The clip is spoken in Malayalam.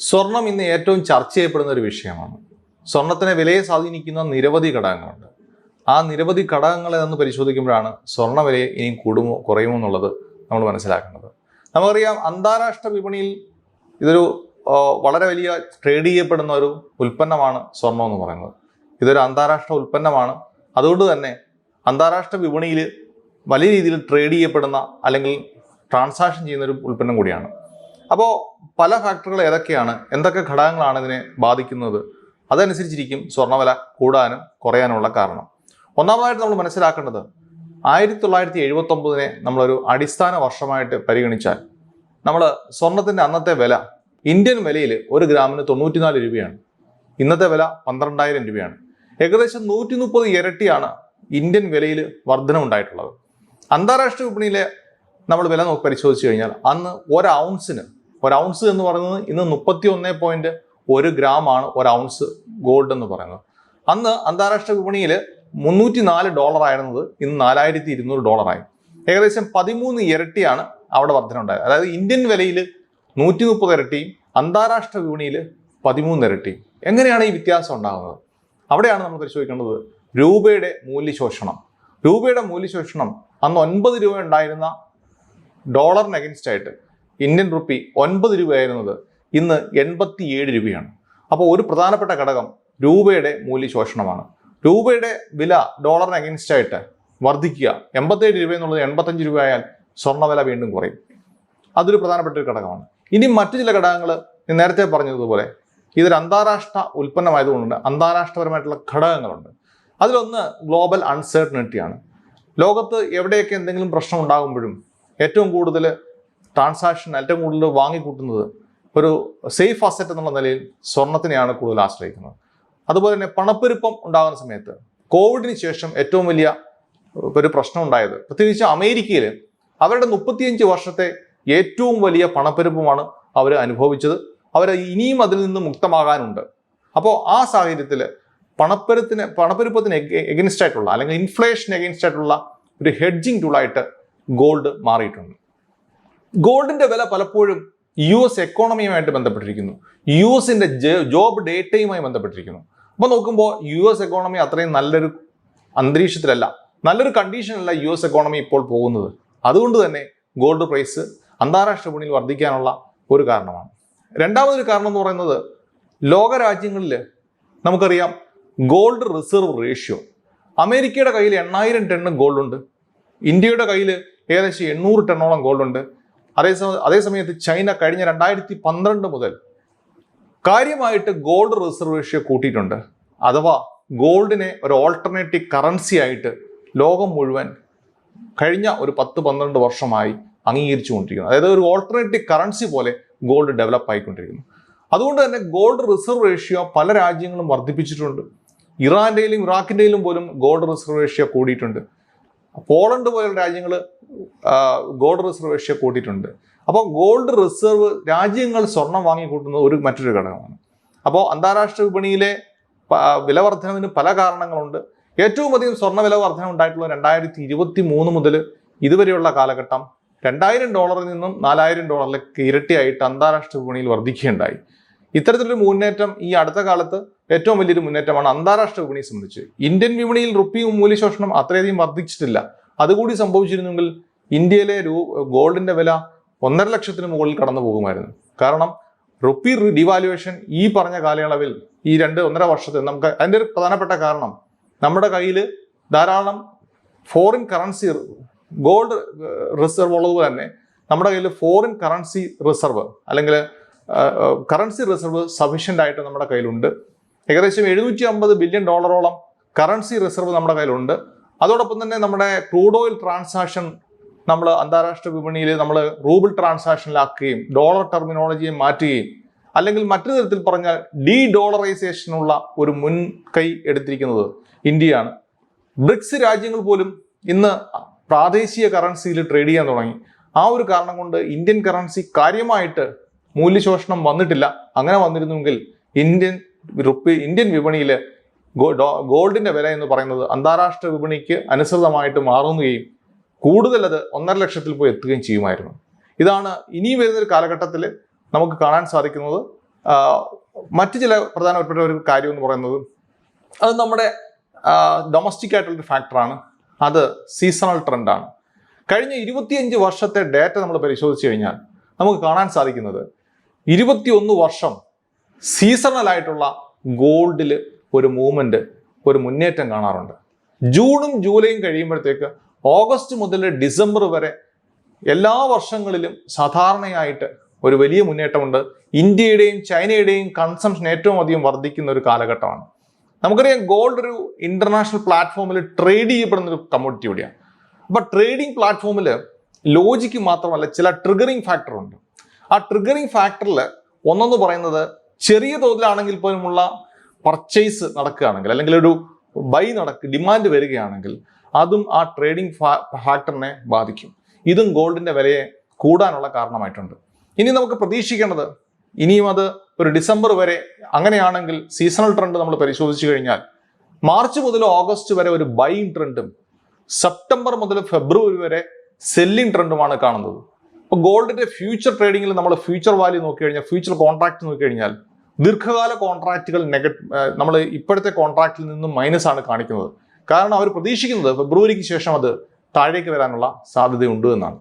സ്വർണം ഇന്ന് ഏറ്റവും ചർച്ച ചെയ്യപ്പെടുന്ന ഒരു വിഷയമാണ്. സ്വർണത്തിനെ വിലയെ സ്വാധീനിക്കുന്ന നിരവധി ഘടകങ്ങളുണ്ട്. ആ നിരവധി ഘടകങ്ങളെ ഒന്ന് പരിശോധിക്കുമ്പോഴാണ് സ്വർണ്ണ വിലയെ ഇനിയും കൂടുമോ കുറയുമോ എന്നുള്ളത് നമ്മൾ മനസ്സിലാക്കുന്നത്. നമുക്കറിയാം, അന്താരാഷ്ട്ര വിപണിയിൽ ഇതൊരു വളരെ വലിയ ട്രേഡ് ചെയ്യപ്പെടുന്ന ഒരു ഉൽപ്പന്നമാണ് സ്വർണം എന്ന് പറയുന്നത്. ഇതൊരു അന്താരാഷ്ട്ര ഉൽപ്പന്നമാണ്. അതുകൊണ്ട് തന്നെ അന്താരാഷ്ട്ര വിപണിയിൽ വലിയ രീതിയിൽ ട്രേഡ് ചെയ്യപ്പെടുന്ന അല്ലെങ്കിൽ ട്രാൻസാക്ഷൻ ചെയ്യുന്ന ഒരു ഉൽപ്പന്നം കൂടിയാണ്. അപ്പോൾ പല ഫാക്ടറുകൾ ഏതൊക്കെയാണ്, എന്തൊക്കെ ഘടകങ്ങളാണ് ഇതിനെ ബാധിക്കുന്നത്, അതനുസരിച്ചിരിക്കും സ്വർണ്ണവില കൂടാനും കുറയാനുമുള്ള കാരണം. ഒന്നാമതായിട്ട് നമ്മൾ മനസ്സിലാക്കേണ്ടത് 1979 നമ്മളൊരു അടിസ്ഥാന വർഷമായിട്ട് പരിഗണിച്ചാൽ നമ്മൾ സ്വർണത്തിൻ്റെ അന്നത്തെ വില ഇന്ത്യൻ വിലയിൽ 1 ഗ്രാമിന് 94 രൂപയാണ്. ഇന്നത്തെ വില 12,000 രൂപയാണ്. ഏകദേശം 130 ഇരട്ടിയാണ് ഇന്ത്യൻ വിലയിൽ വർധനമുണ്ടായിട്ടുള്ളത്. അന്താരാഷ്ട്ര വിപണിയിലെ നമ്മൾ വില പരിശോധിച്ച് കഴിഞ്ഞാൽ അന്ന് ഒരു ഔൺസ് എന്ന് പറയുന്നത് ഇന്ന് 31.1 ഗ്രാമാണ് ഒരു ഔൺസ് ഗോൾഡ് എന്ന് പറയുന്നത്. അന്ന് അന്താരാഷ്ട്ര വിപണിയിൽ $304 ആയിരുന്നത് ഇന്ന് $4,200 ഏകദേശം 13 ഇരട്ടിയാണ് അവിടെ വർധന ഉണ്ടായത്. അതായത് ഇന്ത്യൻ വിലയിൽ 130 ഇരട്ടിയും അന്താരാഷ്ട്ര വിപണിയിൽ 13 ഇരട്ടിയും. എങ്ങനെയാണ് ഈ വ്യത്യാസം ഉണ്ടാകുന്നത്? അവിടെയാണ് നമ്മൾ പരിശോധിക്കേണ്ടത് രൂപയുടെ മൂല്യശോഷണം. രൂപയുടെ മൂല്യശോഷണം അന്ന് 9 രൂപ ഉണ്ടായിരുന്ന ഡോളറിന് അഗൻസ്റ്റ് ആയിട്ട് ഇന്ത്യൻ റുപ്പി 9 രൂപയായിരുന്നത് ഇന്ന് 87 രൂപയാണ്. അപ്പോൾ ഒരു പ്രധാനപ്പെട്ട ഘടകം രൂപയുടെ മൂല്യശോഷണമാണ്. രൂപയുടെ വില ഡോളറിന് അഗൻസ്റ്റ് ആയിട്ട് വർദ്ധിക്കുക. 87 രൂപ എന്നുള്ളത് 85 രൂപയായാൽ സ്വർണ്ണവില വീണ്ടും കുറയും. അതൊരു പ്രധാനപ്പെട്ട ഒരു ഘടകമാണ്. ഇനി മറ്റു ചില ഘടകങ്ങൾ നേരത്തെ പറഞ്ഞതുപോലെ ഇതൊരു അന്താരാഷ്ട്ര ഉൽപ്പന്നമായതുകൊണ്ട് അന്താരാഷ്ട്രപരമായിട്ടുള്ള ഘടകങ്ങളുണ്ട്. അതിലൊന്ന് ഗ്ലോബൽ അൺസർട്ടനിറ്റിയാണ്. ലോകത്ത് എവിടെയൊക്കെ എന്തെങ്കിലും പ്രശ്നം ഉണ്ടാകുമ്പോഴും ഏറ്റവും കൂടുതൽ ട്രാൻസാക്ഷൻ ഏറ്റവും കൂടുതൽ വാങ്ങിക്കൂട്ടുന്നത് ഒരു സേഫ് അസറ്റ് എന്നുള്ള നിലയിൽ സ്വർണത്തിനെയാണ് കൂടുതൽ ആശ്രയിക്കുന്നത്. അതുപോലെ തന്നെ പണപ്പെരുപ്പം ഉണ്ടാകുന്ന സമയത്ത് കോവിഡിന് ശേഷം ഏറ്റവും വലിയ ഒരു പ്രശ്നം ഉണ്ടായത് പ്രത്യേകിച്ച് അമേരിക്കയിൽ അവരുടെ 35 വർഷത്തെ ഏറ്റവും വലിയ പണപ്പെരുപ്പമാണ് അവർ അനുഭവിച്ചത്. അവർ ഇനിയും അതിൽ നിന്ന് മുക്തമാകാനുണ്ട്. അപ്പോൾ ആ സാഹചര്യത്തിൽ പണപ്പെരുപ്പത്തിന് എഗൻസ്റ്റ് ആയിട്ടുള്ള അല്ലെങ്കിൽ ഇൻഫ്ലേഷൻ എഗൻസ്റ്റ് ആയിട്ടുള്ള ഒരു ഹെഡ്ജിങ് ടൂളായിട്ട് ഗോൾഡ് മാറിയിട്ടുണ്ട്. ഗോൾഡിന്റെ വില പലപ്പോഴും US എക്കോണമിയുമായിട്ട് ബന്ധപ്പെട്ടിരിക്കുന്നു, US ജോബ് ഡേറ്റയുമായി ബന്ധപ്പെട്ടിരിക്കുന്നു. അപ്പോൾ നോക്കുമ്പോൾ US എക്കോണമി അത്രയും നല്ലൊരു അന്തരീക്ഷത്തിലല്ല, നല്ലൊരു കണ്ടീഷനല്ല US എക്കോണമി ഇപ്പോൾ പോകുന്നത്. അതുകൊണ്ട് തന്നെ ഗോൾഡ് പ്രൈസ് അന്താരാഷ്ട്ര വിപണിയിൽ വർദ്ധിക്കാനുള്ള ഒരു കാരണമാണ്. രണ്ടാമതൊരു കാരണം എന്ന് പറയുന്നത് ലോകരാജ്യങ്ങളിൽ നമുക്കറിയാം ഗോൾഡ് റിസർവ് റേഷ്യോ. അമേരിക്കയുടെ കയ്യിൽ 8,000 ടൺ ഗോൾഡ് ഉണ്ട്. ഇന്ത്യയുടെ കയ്യിൽ ഏകദേശം 800 ടണ്ണോളം ഗോൾഡ് ഉണ്ട്. അതേസമയത്ത് ചൈന കഴിഞ്ഞ 2012 മുതൽ കാര്യമായിട്ട് ഗോൾഡ് റിസർവ് റേഷ്യോ കൂട്ടിയിട്ടുണ്ട്. അഥവാ ഗോൾഡിനെ ഒരു ഓൾട്ടർനേറ്റീവ് കറൻസി ആയിട്ട് ലോകം മുഴുവൻ കഴിഞ്ഞ ഒരു 10-12 വർഷമായി അംഗീകരിച്ചു കൊണ്ടിരിക്കുന്നു. അതായത് ഒരു ഓൾട്ടർനേറ്റീവ് കറൻസി പോലെ ഗോൾഡ് ഡെവലപ്പ് ആയിക്കൊണ്ടിരിക്കുന്നു. അതുകൊണ്ട് തന്നെ ഗോൾഡ് റിസർവ് റേഷ്യോ പല രാജ്യങ്ങളും വർദ്ധിപ്പിച്ചിട്ടുണ്ട്. ഇറാന്റെയിലും ഇറാഖിന്റെയിലും പോലും ഗോൾഡ് റിസർവ് റേഷ്യോ കൂടിയിട്ടുണ്ട്. പോളണ്ട് പോലുള്ള രാജ്യങ്ങൾ ഗോൾഡ് റിസർവ് റേഷ്യോ കൂട്ടിയിട്ടുണ്ട്. അപ്പോൾ ഗോൾഡ് റിസർവ് രാജ്യങ്ങൾ സ്വർണം വാങ്ങിക്കൂട്ടുന്നത് മറ്റൊരു ഘടകമാണ്. അപ്പോൾ അന്താരാഷ്ട്ര വിപണിയിലെ വില വർധനവിന് പല കാരണങ്ങളുണ്ട്. ഏറ്റവും അധികം സ്വർണ്ണ വില വർധന ഉണ്ടായിട്ടുള്ള 2023 മുതൽ ഇതുവരെയുള്ള കാലഘട്ടം $2,000 നിന്നും $4,000 ഇരട്ടിയായിട്ട് അന്താരാഷ്ട്ര വിപണിയിൽ വർദ്ധിക്കുകയുണ്ടായി. ഇത്തരത്തിലൊരു മുന്നേറ്റം ഈ അടുത്ത കാലത്ത് ഏറ്റവും വലിയൊരു മുന്നേറ്റമാണ് അന്താരാഷ്ട്ര വിപണിയെ സംബന്ധിച്ച്. ഇന്ത്യൻ വിപണിയിൽ റുപ്പി മൂല്യശോഷണം അത്രയധികം വർദ്ധിച്ചിട്ടില്ല. അതുകൂടി സംഭവിച്ചിരുന്നെങ്കിൽ ഇന്ത്യയിലെ ഗോൾഡിന്റെ വില 1.5 ലക്ഷത്തിന് മുകളിൽ കടന്നു പോകുമായിരുന്നു. കാരണം റുപ്പി ഡിവാലുവേഷൻ ഈ പറഞ്ഞ കാലയളവിൽ ഈ 2-1.5 വർഷത്തെ നമുക്ക് അതിൻ്റെ ഒരു പ്രധാനപ്പെട്ട കാരണം നമ്മുടെ കയ്യിൽ ധാരാളം ഫോറിൻ കറൻസി ഗോൾഡ് റിസർവ് ഉള്ളതുപോലെ തന്നെ നമ്മുടെ കയ്യിൽ ഫോറിൻ കറൻസി റിസർവ് അല്ലെങ്കിൽ കറൻസി റിസർവ് സഫീഷ്യൻ്റ് ആയിട്ട് നമ്മുടെ കയ്യിലുണ്ട്. ഏകദേശം $750 ബില്യൺ കറൻസി റിസർവ് നമ്മുടെ കയ്യിലുണ്ട്. അതോടൊപ്പം തന്നെ നമ്മുടെ ക്രൂഡ് ഓയിൽ ട്രാൻസാക്ഷൻ നമ്മൾ അന്താരാഷ്ട്ര വിപണിയിൽ നമ്മൾ റൂബിൾ ട്രാൻസാക്ഷനിലാക്കുകയും ഡോളർ ടെർമിനോളജിയെ മാറ്റുകയും അല്ലെങ്കിൽ മറ്റൊരു തരത്തിൽ പറഞ്ഞാൽ ഡോളറൈസേഷനുള്ള ഒരു മുൻകൈ എടുത്തിരിക്കുന്നത് ഇന്ത്യയാണ്. ബ്രിക്സ് രാജ്യങ്ങൾ പോലും ഇന്ന് പ്രാദേശിക കറൻസിയിൽ ട്രേഡ് ചെയ്യാൻ തുടങ്ങി. ആ ഒരു കാരണം കൊണ്ട് ഇന്ത്യൻ കറൻസി കാര്യമായിട്ട് മൂല്യശോഷണം വന്നിട്ടില്ല. അങ്ങനെ വന്നിരുന്നെങ്കിൽ ഇന്ത്യൻ വിപണിയിൽ ഗോൾഡിന്റെ വില എന്ന് പറയുന്നത് അന്താരാഷ്ട്ര വിപണിക്ക് അനുസൃതമായിട്ട് മാറുകയും കൂടുതൽ അത് 1.5 ലക്ഷത്തിൽ പോയി എത്തുകയും ചെയ്യുമായിരുന്നു. ഇതാണ് ഇനി വരുന്നൊരു കാലഘട്ടത്തിൽ നമുക്ക് കാണാൻ സാധിക്കുന്നത്. മറ്റു ചില പ്രധാനപ്പെട്ട ഒരു കാര്യം എന്ന് പറയുന്നത് അത് നമ്മുടെ ഡൊമസ്റ്റിക് ആയിട്ടുള്ളൊരു ഫാക്ടറാണ്. അത് സീസണൽ ട്രെൻഡാണ്. കഴിഞ്ഞ 25 വർഷത്തെ ഡേറ്റ നമ്മൾ പരിശോധിച്ച് കഴിഞ്ഞാൽ നമുക്ക് കാണാൻ സാധിക്കുന്നത് 21 വർഷം സീസണലായിട്ടുള്ള ഗോൾഡിൽ ഒരു മൂവ്മെന്റ്, ഒരു മുന്നേറ്റം കാണാറുണ്ട്. ജൂണും ജൂലൈയും കഴിയുമ്പോഴത്തേക്ക് ഓഗസ്റ്റ് മുതൽ ഡിസംബർ വരെ എല്ലാ വർഷങ്ങളിലും സാധാരണയായിട്ട് ഒരു വലിയ മുന്നേറ്റമുണ്ട്. ഇന്ത്യയുടെയും ചൈനയുടെയും കൺസംഷൻ ഏറ്റവും അധികം വർദ്ധിക്കുന്ന ഒരു കാലഘട്ടമാണ്. നമുക്കറിയാം ഗോൾഡ് ഒരു ഇന്റർനാഷണൽ പ്ലാറ്റ്ഫോമിൽ ട്രേഡ് ചെയ്യപ്പെടുന്ന ഒരു കമ്മോഡിറ്റി കൂടിയാണ്. അപ്പൊ ട്രേഡിംഗ് പ്ലാറ്റ്ഫോമിൽ ലോജിക്ക് മാത്രമല്ല ചില ട്രിഗറിങ് ഫാക്ടർ ഉണ്ട്. ആ ട്രിഗറിങ് ഫാക്ടറിൽ ഒന്നെന്ന് പറയുന്നത് ചെറിയ തോതിലാണെങ്കിൽ പോലുമുള്ള പർച്ചേസ് നടക്കുകയാണെങ്കിൽ അല്ലെങ്കിൽ ഒരു ഡിമാൻഡ് വരികയാണെങ്കിൽ അതും ആ ട്രേഡിംഗ് ഫാക്ടറിനെ ബാധിക്കും. ഇതും ഗോൾഡിന്റെ വിലയെ കൂടാനുള്ള കാരണമായിട്ടുണ്ട്. ഇനി നമുക്ക് പ്രതീക്ഷിക്കേണ്ടത് ഇനിയും അത് ഒരു ഡിസംബർ വരെ അങ്ങനെയാണെങ്കിൽ സീസണൽ ട്രെൻഡ് നമ്മൾ പരിശോധിച്ചു കഴിഞ്ഞാൽ മാർച്ച് മുതൽ ഓഗസ്റ്റ് വരെ ഒരു ബൈയിങ് ട്രെൻഡും സെപ്റ്റംബർ മുതൽ ഫെബ്രുവരി വരെ സെല്ലിംഗ് ട്രെൻഡുമാണ് കാണുന്നത്. അപ്പോൾ ഗോൾഡിന്റെ ഫ്യൂച്ചർ ട്രേഡിങ്ങിൽ നമ്മൾ ഫ്യൂച്ചർ വാല്യൂ നോക്കിക്കഴിഞ്ഞാൽ, ഫ്യൂച്ചർ കോൺട്രാക്ട് നോക്കിക്കഴിഞ്ഞാൽ ദീർഘകാല കോൺട്രാക്റ്റുകൾ നമ്മൾ ഇപ്പോഴത്തെ കോൺട്രാക്റ്റിൽ നിന്നും മൈനസ് ആണ് കാണിക്കുന്നത്. കാരണം അവർ പ്രതീക്ഷിക്കുന്നത് ഫെബ്രുവരിക്ക് ശേഷം അത് താഴേക്ക് വരാനുള്ള സാധ്യതയുണ്ട് എന്നാണ്.